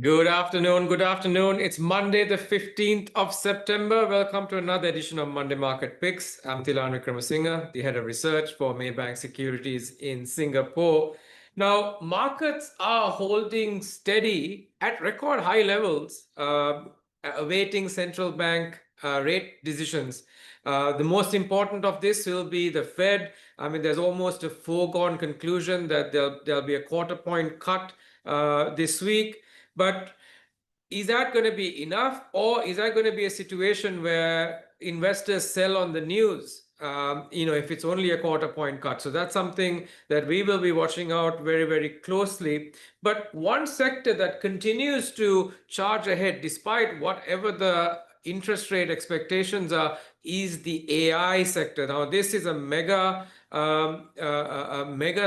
Good afternoon. Good afternoon. It's Monday, the 15th of September. Welcome to another edition of Monday Market Picks. I'm Thilan Wickramasinghe, the head of research for Maybank Securities in Singapore. Now, markets are holding steady at record high levels, awaiting central bank rate decisions. The most important of this will be the Fed. I mean, there's almost a foregone conclusion that there'll be a quarter point cut this week. But is that going to be enough, or is that going to be a situation where investors sell on the news? If it's only a quarter point cut. So that's something that we will be watching out very, very closely. But one sector that continues to charge ahead, despite whatever the interest rate expectations are, is the AI sector. Now, this is a mega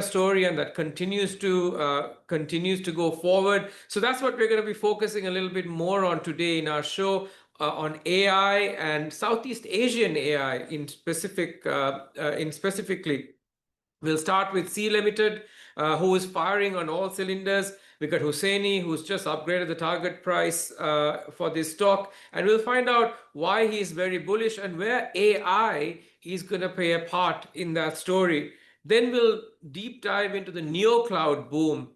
story, and that continues to go forward. So that's what we're going to be focusing a little bit more on today in our show, on AI and Southeast Asian AI in specifically. We'll start with Sea Limited, who is firing on all cylinders. We got Hussaini, who's just upgraded the target price for this stock. And we'll find out why he's very bullish and where AI is going to play a part in that story. Then we'll deep dive into the neo-cloud boom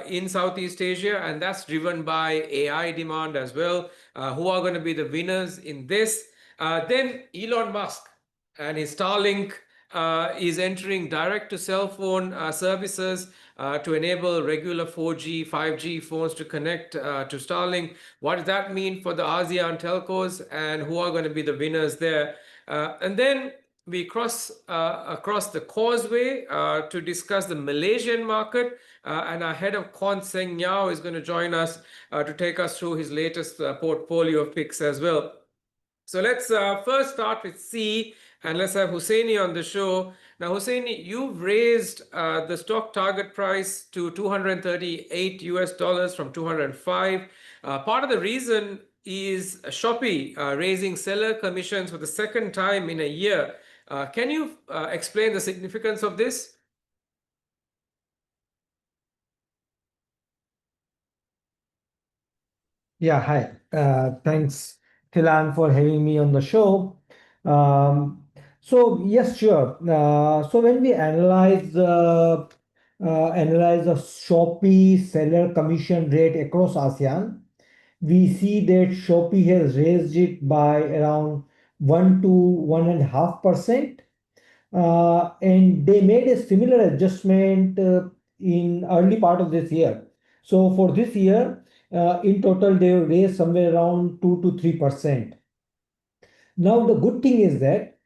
in Southeast Asia, and that's driven by AI demand as well. Who are going to be the winners in this? Then Elon Musk and his Starlink is entering direct to cell phone services to enable regular 4G, 5G phones to connect to Starlink. What does that mean for the ASEAN telcos, and who are going to be the winners there? And then we cross across the causeway to discuss the Malaysian market, and our head of Quant, Seng Yao, is going to join us to take us through his latest portfolio of picks as well. So let's first start with C, and let's have Hussaini on the show. Now, Hussaini, you've raised the stock target price to $238 from 205. Part of the reason is Shopee raising seller commissions for the second time in a year. Can you explain the significance of this? Yeah, hi. Thanks, Thilan, for having me on the show. So yes, sure. So when we analyze the Shopee seller commission rate across ASEAN, we see that Shopee has raised it by around 1 to 1.5%, and they made a similar adjustment in early part of this year. So for this year, in total, they raised somewhere around 2 to 3%. Now, the good thing is that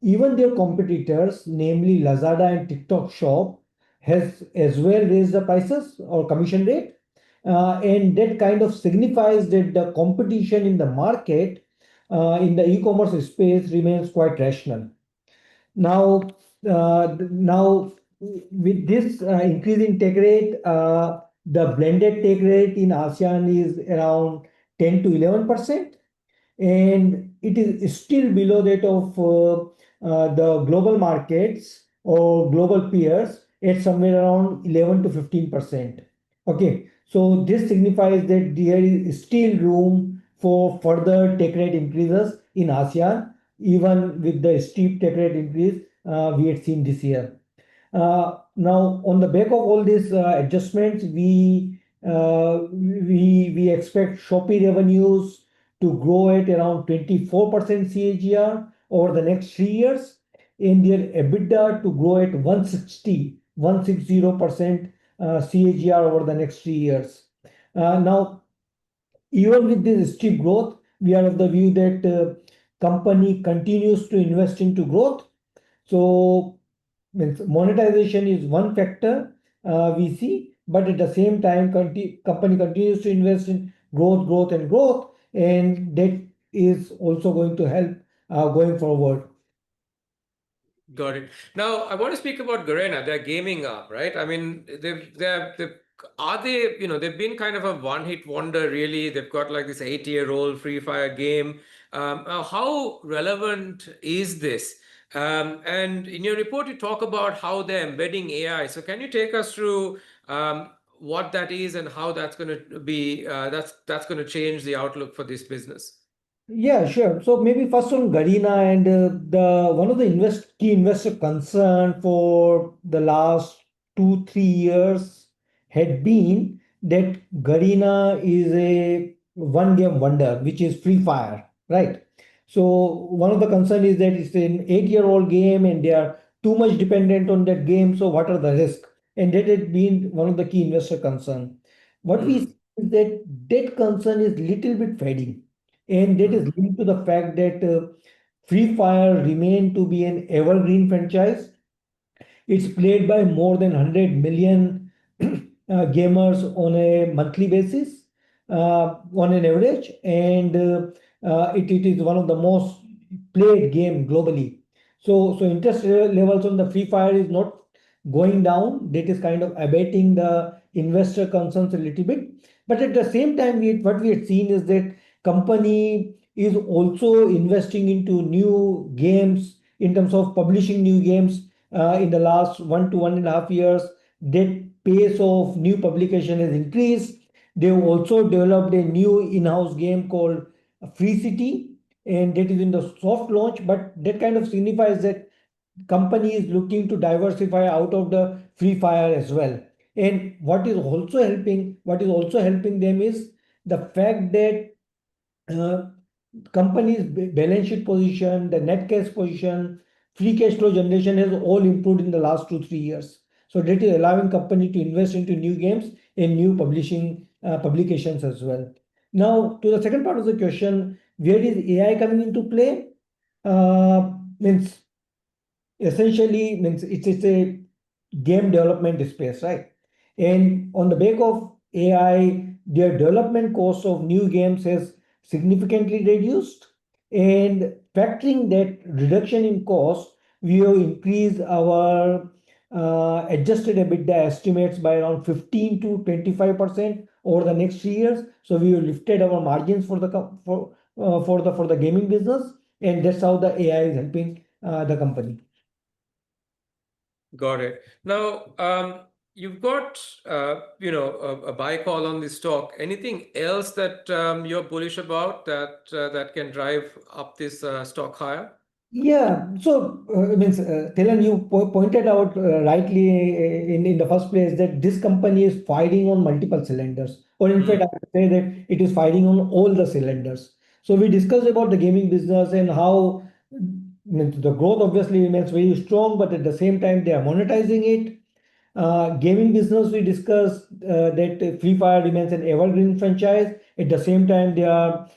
even their competitors, namely Lazada and TikTok Shop, has as well raised the prices or commission rate. And that kind of signifies that the competition in the market, in the e-commerce space, remains quite rational. Now, with this increasing take rate, the blended take rate in ASEAN is around 10 to 11%, and it is still below that of the global markets or global peers at somewhere around 11 to 15%. Okay, so this signifies that there is still room for further take rate increases in ASEAN, even with the steep take rate increase we had seen this year. Now, on the back of all these adjustments, we expect Shopee revenues to grow at around 24% CAGR over the next 3 years, and their EBITDA to grow at 160% CAGR over the next 3 years. Now, even with this steep growth, we are of the view that company continues to invest into growth. So monetization is one factor we see, but at the same time, company continues to invest in growth, and that is also going to help going forward. Got it. Now, I want to speak about Garena, their gaming arm, right? I mean, they've been kind of a one-hit wonder, really. They've got like this 8-year-old Free Fire game. How relevant is this? And in your report, you talk about how they're embedding AI. So can you take us through what that is and how that's going to be that's going to change the outlook for this business. Yeah, sure. So maybe first on Garena and the one of the key investor concern for the last 2 3 years had been that Garena is a one game wonder, which is Free Fire, right? So one of the concern is that it's an 8 year old game and they are too much dependent on that game. So what are the risks? And that had been one of the key investor concern. What we Mm, see is that that concern is little bit fading, and that is mm, linked to the fact that Free Fire remain to be an evergreen franchise. It's played by more than 100 million gamers on a monthly basis, on an average, and it is one of the most played game globally. So interest levels on the Free Fire is not going down. That is kind of abating the investor concerns a little bit. But at the same time, what we had seen is that company is also investing into new games in terms of publishing new games in the last 1 to 1.5 years. That pace of new publication has increased. They've also developed a new in-house game called Free City, and that is in the soft launch. But that kind of signifies that company is looking to diversify out of the Free Fire as well. And what is also helping them is the fact that uh, company's balance sheet position, the net cash position, free cash flow generation has all improved in the last 2 3 years. So that is allowing company to invest into new games and new publishing publications as well. Now to the second part of the question, where is AI coming into play? Means essentially means it's a game development space, right? And on the back of AI, their development cost of new games has significantly reduced. And factoring that reduction in cost, we have increased our adjusted EBITDA estimates by around 15 to 25% over the next 3 years. So we have lifted our margins for the for the gaming business, and that's how the AI is helping the company. got it. Now, you've got a buy call on this stock. Anything else that you're bullish about that can drive up this stock higher? Yeah, so means Thilan, you pointed out rightly in the first place that this company is firing on multiple cylinders, or in fact, I Mm, would say that it is firing on all the cylinders. So we discussed about the gaming business and how means the growth obviously remains very strong, but at the same time they are monetizing it. Gaming business, we discussed that Free Fire remains an evergreen franchise. At the same time, they are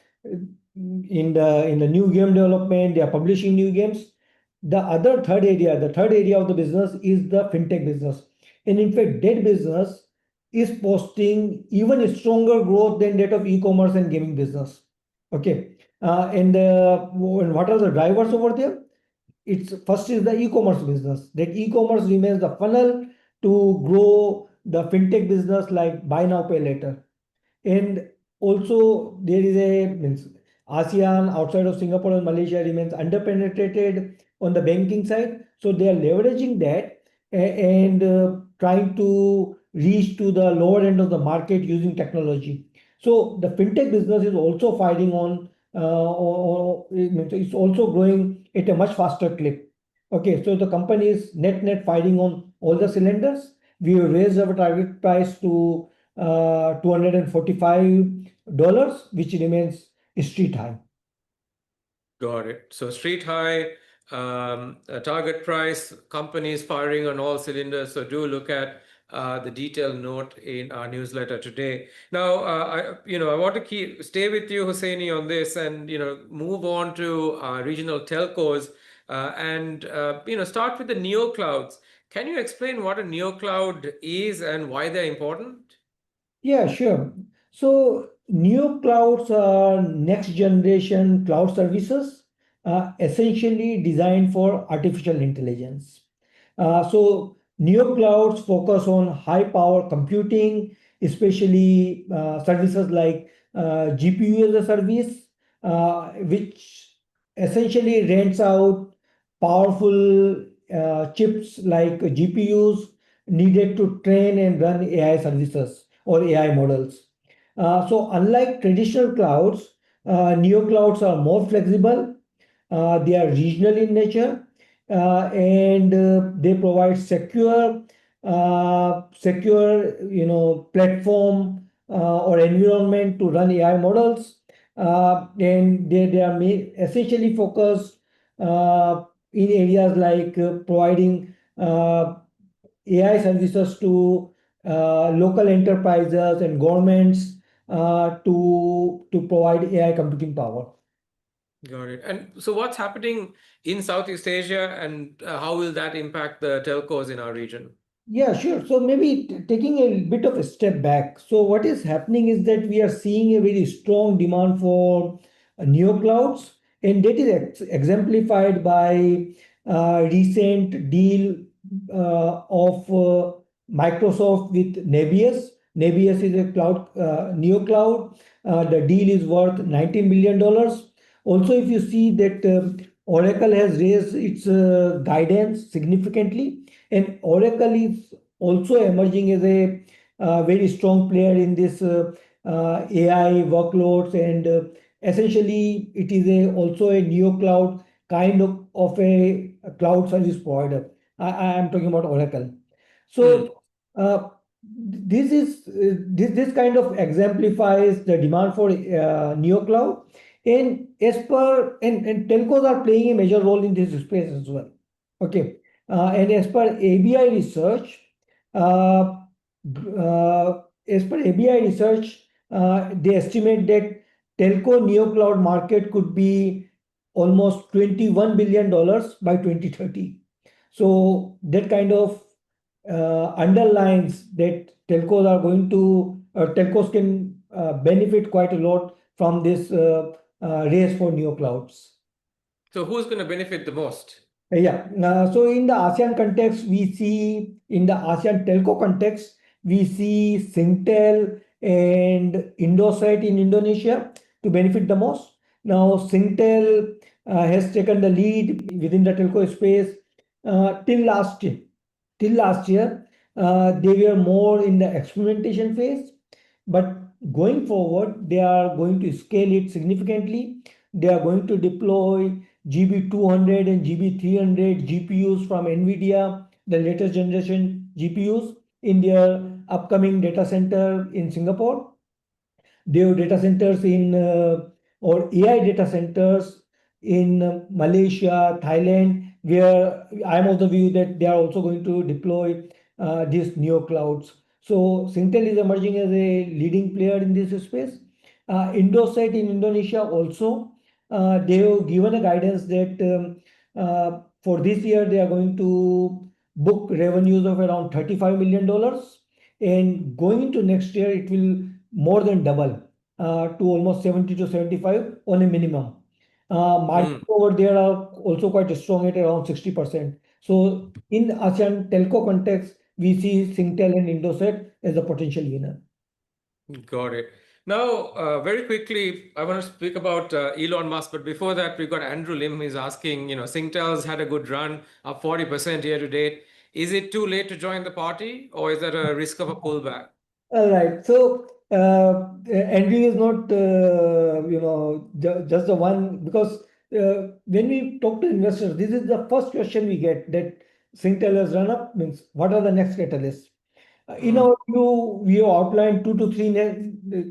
in the new game development. They are publishing new games. The third area of the business is the fintech business, and in fact, that business is posting even stronger growth than that of e-commerce and gaming business. Okay, and what are the drivers over there? It's first is the e-commerce business. That e-commerce remains the funnel to grow the fintech business like buy now pay later. And also there is a means ASEAN outside of Singapore and Malaysia remains underpenetrated on the banking side. So they are leveraging that and trying to reach to the lower end of the market using technology. So the fintech business is also fighting on it means it's also growing at a much faster clip. Okay, so the company is net fighting on all the cylinders. We have raised our target price to $245, which remains street high. got it. So street high, a target price, companies firing on all cylinders. So do look at the detailed note in our newsletter today. Now, I want to stay with you, Husseini, on this, and move on to regional telcos, and start with the neo clouds. Can you explain what a neo cloud is and why they're important? Yeah, sure. So new clouds are next generation cloud services, essentially designed for artificial intelligence. So neo clouds focus on high power computing, especially services like GPU as a service, which essentially rents out powerful chips like GPUs needed to train and run AI services or AI models. So unlike traditional clouds, neo clouds are more flexible. They are regional in nature, and they provide secure, platform or environment to run AI models, and they are essentially focused in areas like providing AI services to local enterprises and governments to provide AI computing power. Got it. And so what's happening in Southeast Asia, and how will that impact the telcos in our region? Yeah, sure. So maybe taking a bit of a step back. So what is happening is that we are seeing a very strong demand for neo clouds, and that is exemplified by recent deal of Microsoft with Nebius. Nebius is a cloud neo cloud. The deal is worth $19 billion. Also, if you see that Oracle has raised its guidance significantly, and Oracle is also emerging as a very strong player in this AI workloads, and essentially it is also a neo cloud kind of a cloud service provider. I am talking about Oracle. Hmm. So this kind of exemplifies the demand for neo cloud, and as per and telcos are playing a major role in this space as well. Okay, and uh, as per ABI research, they estimate that telco neo cloud market could be almost $21 billion by 2030. So that kind of underlines that telcos can benefit quite a lot from this race for neo clouds. So who's going to benefit the most? Yeah. So in the ASEAN context, in the ASEAN telco context, we see Singtel and Indosat in Indonesia to benefit the most. Now, Singtel has taken the lead within the telco space till last year. They were more in the experimentation phase, but going forward, they are going to scale it significantly. They are going to deploy GB200 and GB300 GPUs from NVIDIA, the latest generation GPUs, in their upcoming data center in Singapore. They have data centers in or AI data centers in Malaysia, Thailand, where I'm of the view that they are also going to deploy these neo clouds. So Singtel is emerging as a leading player in this space. Indosat in Indonesia also, they have given a guidance that for this year they are going to book revenues of around $35 million, and going into next year it will more than double to almost 70 to 75 on a minimum. Margins Hmm. over there are also quite strong at around 60%. So in ASEAN telco context, we see Singtel and Indosat as a potential winner. Got it. Now, very quickly, I want to speak about Elon Musk, but before that, we've got Andrew Lim who's asking, Singtel's had a good run, up 40% year to date. Is it too late to join the party, or is there a risk of a pullback? All right. So Andrew is not, just the one, because when we talk to investors, this is the first question we get, that Singtel has run up, means what are the next catalysts? In Hmm. our view, we have outlined two to three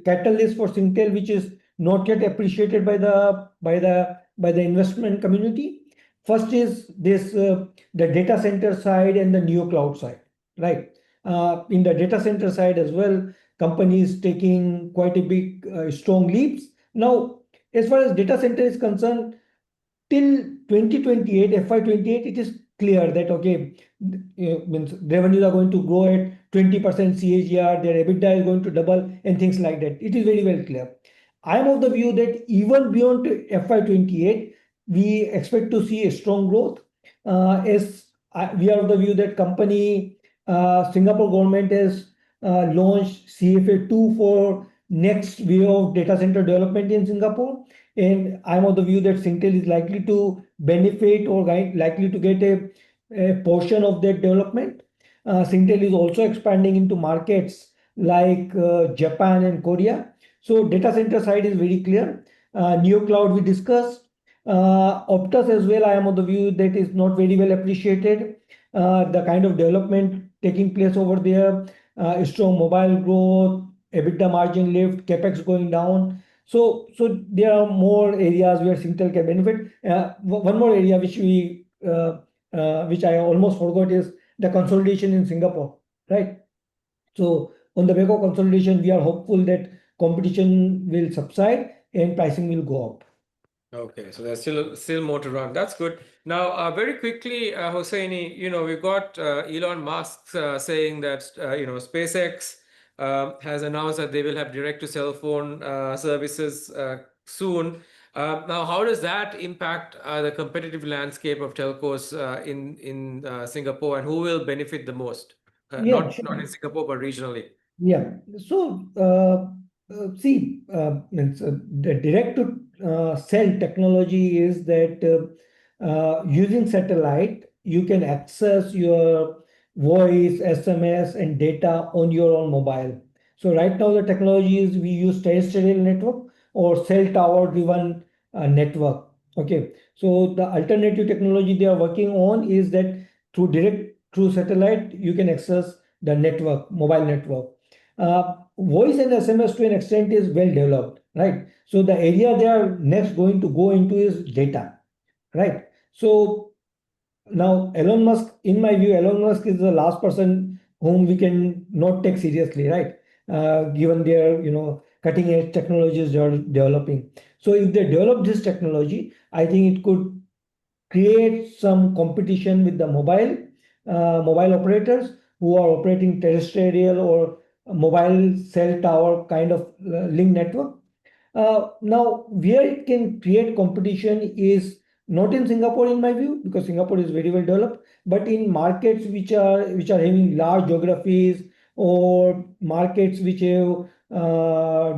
catalysts for Singtel, which is not yet appreciated by the investment community. First is this the data center side and the neo cloud side, right? In the data center side as well, companies taking quite a big strong leaps. Now, as far as data center is concerned, till 2028, FY28, it is clear that okay, means revenues are going to grow at 20% CAGR, their EBITDA is going to double, and things like that. It is very well clear. I am of the view that even beyond FY28, we expect to see a strong growth. As we are of the view that Singapore government has launched CFA2 for next wave of data center development in Singapore, and I'm of the view that Singtel is likely to benefit or likely to get a portion of that development. Singtel is also expanding into markets like Japan and Korea. So data center side is very clear. Neo cloud we discussed. Optus as well, I am of the view that is not very well appreciated. The kind of development taking place over there, strong mobile growth, EBITDA margin lift, capex going down. So there are more areas where Singtel can benefit. One more area which I almost forgot is the consolidation in Singapore, right? So on the back of consolidation, we are hopeful that competition will subside and pricing will go up. Okay, so there's still more to run. That's good. Now, very quickly, Hosseini, we've got Elon Musk saying that SpaceX has announced that they will have direct-to-cell phone services soon. Now, how does that impact the competitive landscape of telcos in Singapore, and who will benefit the most? Yeah, Not in Singapore, but regionally. yeah. So, see, the direct to cell technology is that using satellite, you can access your voice, SMS, and data on your own mobile. So, right now, the technology is we use terrestrial network or cell tower driven network. Okay. So, the alternative technology they are working on is that through satellite, you can access the network, mobile network. Voice and SMS to an extent is well developed, right? So the area they are next going to go into is data, right? So now Elon Musk, in my view, Elon Musk is the last person whom we can not take seriously, right? Given their cutting edge technologies they are developing. So if they develop this technology, I think it could create some competition with the mobile operators who are operating terrestrial or mobile cell tower kind of link network. Now, where it can create competition is not in Singapore, in my view, because Singapore is very well developed, but in markets which are having large geographies or markets which have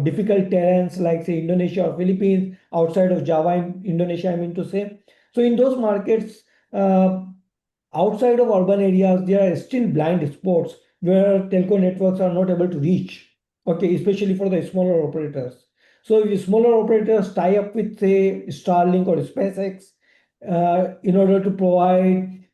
difficult terrains like say Indonesia or Philippines, outside of Java in Indonesia, I mean to say. So in those markets, outside of urban areas, there are still blind spots where telco networks are not able to reach. Okay, especially for the smaller operators. So if smaller operators tie up with say Starlink or SpaceX in order to provide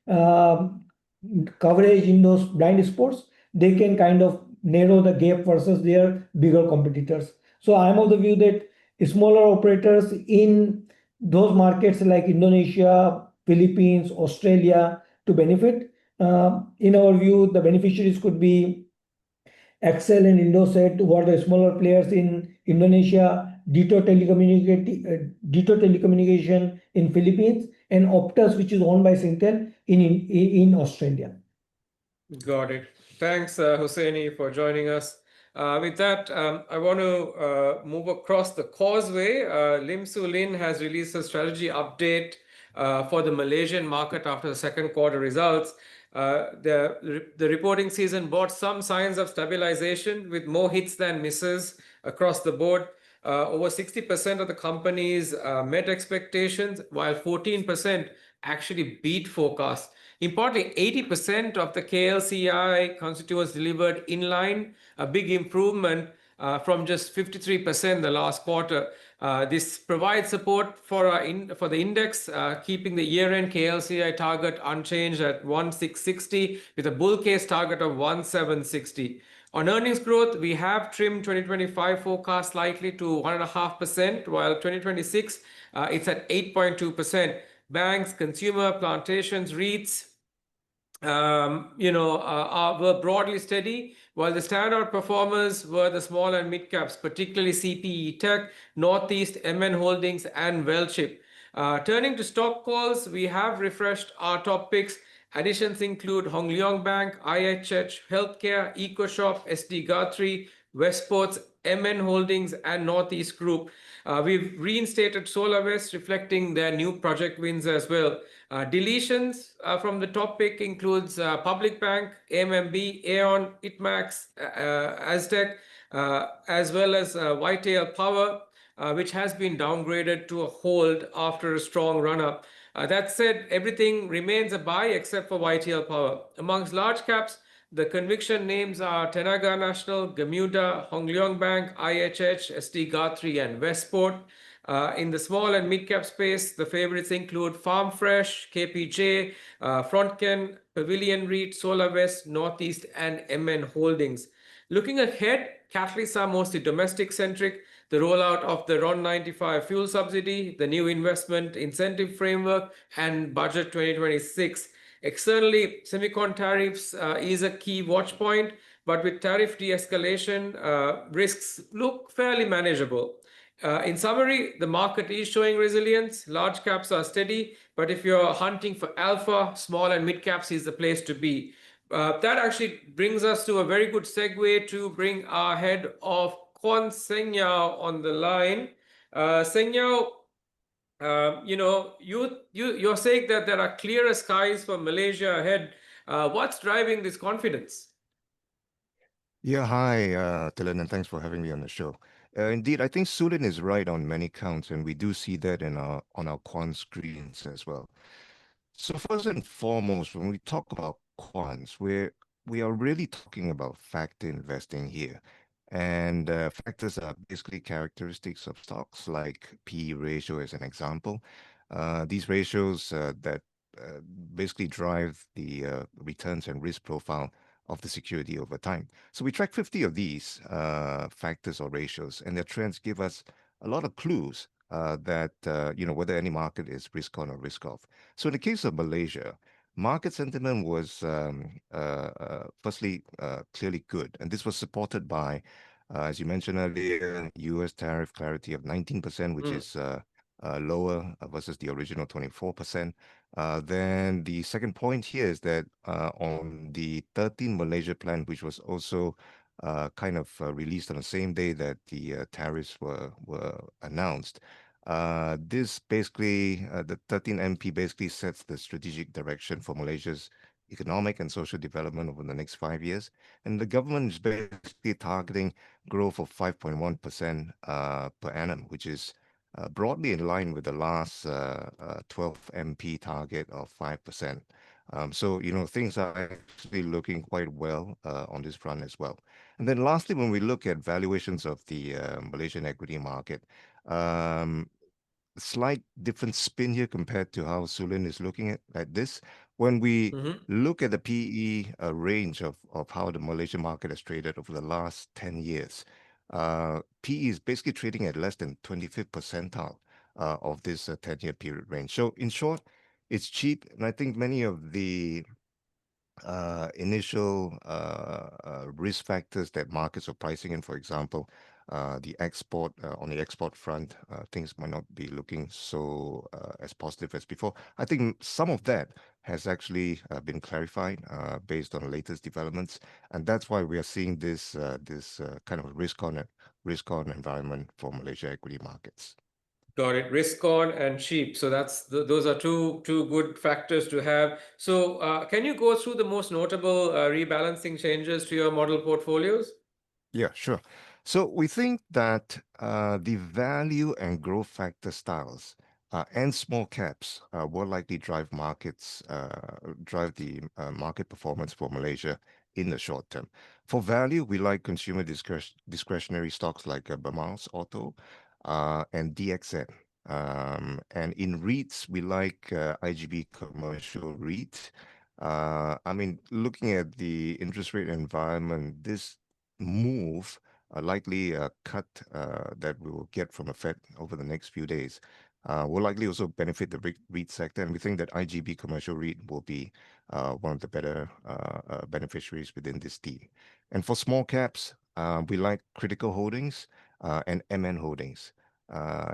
coverage in those blind spots, they can kind of narrow the gap versus their bigger competitors. So I'm of the view that smaller operators in those markets like Indonesia, Philippines, Australia to benefit. In our view, the beneficiaries could be Excel and Indosat, who are the smaller players in Indonesia, Dito Telecommunication in Philippines, and Optus, which is owned by Singtel in Australia. Got it. Thanks, Hosseini, for joining us. With that, I want to move across the causeway. Lim Su Lin has released a strategy update for the Malaysian market after the second quarter results. The reporting season brought some signs of stabilization with more hits than misses across the board. Over 60% of the companies met expectations, while 14% actually beat forecasts. Importantly, 80% of the KLCI constituents delivered in line, a big improvement from just 53% the last quarter. This provides support for the index, keeping the year-end KLCI target unchanged at 1660 with a bull case target of 1760. On earnings growth, we have trimmed 2025 forecast slightly to 1.5%, while 2026 it's at 8.2%. Banks, consumer, plantations, REITs, were broadly steady, while the standout performers were the small and mid caps, particularly CPE Tech, Northeast, MN Holdings, and Wellchip. Turning to stock calls, we have refreshed our top picks. Additions include Hong Leong Bank, IHH Healthcare, EcoShop, SD Guthrie, Westports, MN Holdings, and Northeast Group. We've reinstated SolarWest, reflecting their new project wins as well. Deletions from the top pick includes Public Bank, AMMB, Aeon, Itmax, Aztec, as well as Whitetail Power, which has been downgraded to a hold after a strong run-up. That said, everything remains a buy except for Whitetail Power. Amongst large caps, The conviction names are Tenaga National, Gamuda, Hongleong Bank, IHH, ST Guthrie, and Westport. In the small and mid cap space, the favorites include Farm Fresh, KPJ, Frontken, Pavilion REIT, Solar West, Northeast, and MN Holdings. Looking ahead, catalysts are mostly domestic centric. The rollout of the RON 95 fuel subsidy, the new investment incentive framework, and budget 2026. Externally, semicon tariffs is a key watch point, but with tariff de-escalation, risks look fairly manageable. In summary, the market is showing resilience. Large caps are steady, but if you're hunting for alpha, small and mid caps is the place to be. That actually brings us to a very good segue to bring our head of Quant Seng Yao on the line. Seng Yao, you're saying that there are clearer skies for Malaysia ahead. What's driving this confidence? Yeah, hi, Dylan, and thanks for having me on the show. Indeed, I think Sulin is right on many counts, and we do see that in our on our quant screens as well. So first and foremost, when we talk about quants, we are really talking about factor investing here. And factors are basically characteristics of stocks like P/E ratio as an example. These ratios that uh, basically drive the returns and risk profile of the security over time. So we track 50 of these factors or ratios, and their trends give us a lot of clues that whether any market is risk on or risk off. So in the case of Malaysia, market sentiment was firstly clearly good, and this was supported by, as you mentioned earlier, U.S. tariff clarity of 19%, which Mm. is lower versus the original 24%. Then the second point here is that on the 13 Malaysia plan, which was also kind of released on the same day that the tariffs were announced, this basically, the 13 MP basically sets the strategic direction for Malaysia's economic and social development over the next 5 years. And the government is basically targeting growth of 5.1% per annum, which is broadly in line with the last 12 MP target of 5%. So things are actually looking quite well on this front as well. And then lastly, when we look at valuations of the Malaysian equity market, um, slight different spin here compared to how Sulin is looking at this. When we Mhm. look at the PE range of how the Malaysian market has traded over the last 10 years, PE is basically trading at less than 25th percentile of this 10-year period range. So in short, it's cheap. And I think many of the initial risk factors that markets are pricing in, for example, on the export front, things might not be looking so as positive as before. I think some of that has actually been clarified based on the latest developments, and that's why we are seeing this kind of risk on environment for Malaysia equity markets. Got it. Risk on and cheap. So those are two good factors to have. So can you go through the most notable rebalancing changes to your model portfolios? Yeah, sure. So we think that the value and growth factor styles and small caps will likely drive the market performance for Malaysia in the short term. For value, we like consumer discretionary stocks like Bamals Auto and DXN. And in REITs, we like IGB Commercial REIT. I mean, looking at the interest rate environment, this move, likely a cut that we will get from the Fed over the next few days, will likely also benefit the REIT sector. And we think that IGB Commercial REIT will be one of the better beneficiaries within this theme. And for small caps, we like Critical Holdings and MN Holdings.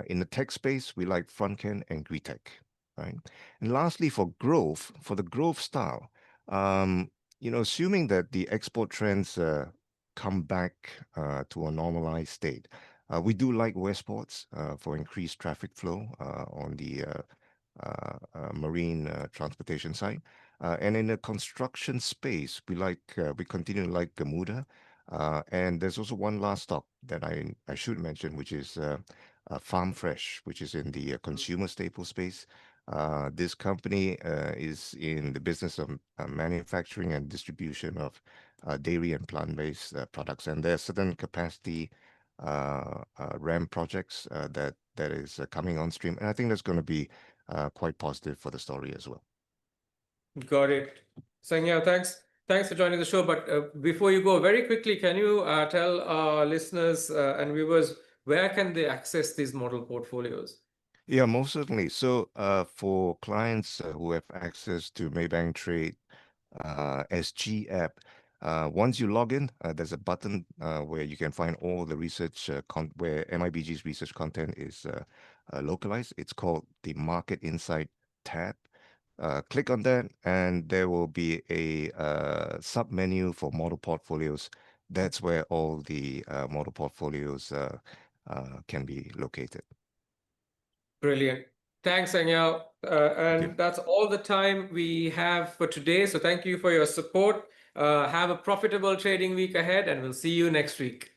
In the tech space, we like Frontken and Gritech. Right. And lastly, for the growth style, assuming that the export trends come back to a normalized state. We do like Westports for increased traffic flow on the marine transportation side. And in the construction space, we continue to like Gamuda. And there's also one last stock that I should mention, which is Farm Fresh, which is in the consumer staple space. This company is in the business of manufacturing and distribution of dairy and plant-based products, and there are certain capacity RAM projects that is coming on stream, and I think that's going to be quite positive for the story as well. Got it. Sangya, thanks for joining the show. But before you go, very quickly, can you tell our listeners and viewers where can they access these model portfolios? Yeah, most certainly. So, for clients who have access to Maybank Trade SG app, once you log in, there's a button where you can find all the research where MIBG's research content is localized. It's called the Market Insight tab. Click on that, and there will be a sub menu for model portfolios. That's where all the model portfolios can be located. Brilliant. Thanks, Sangya. Thank you. And that's all the time we have for today. So thank you for your support. Have a profitable trading week ahead, and we'll see you next week.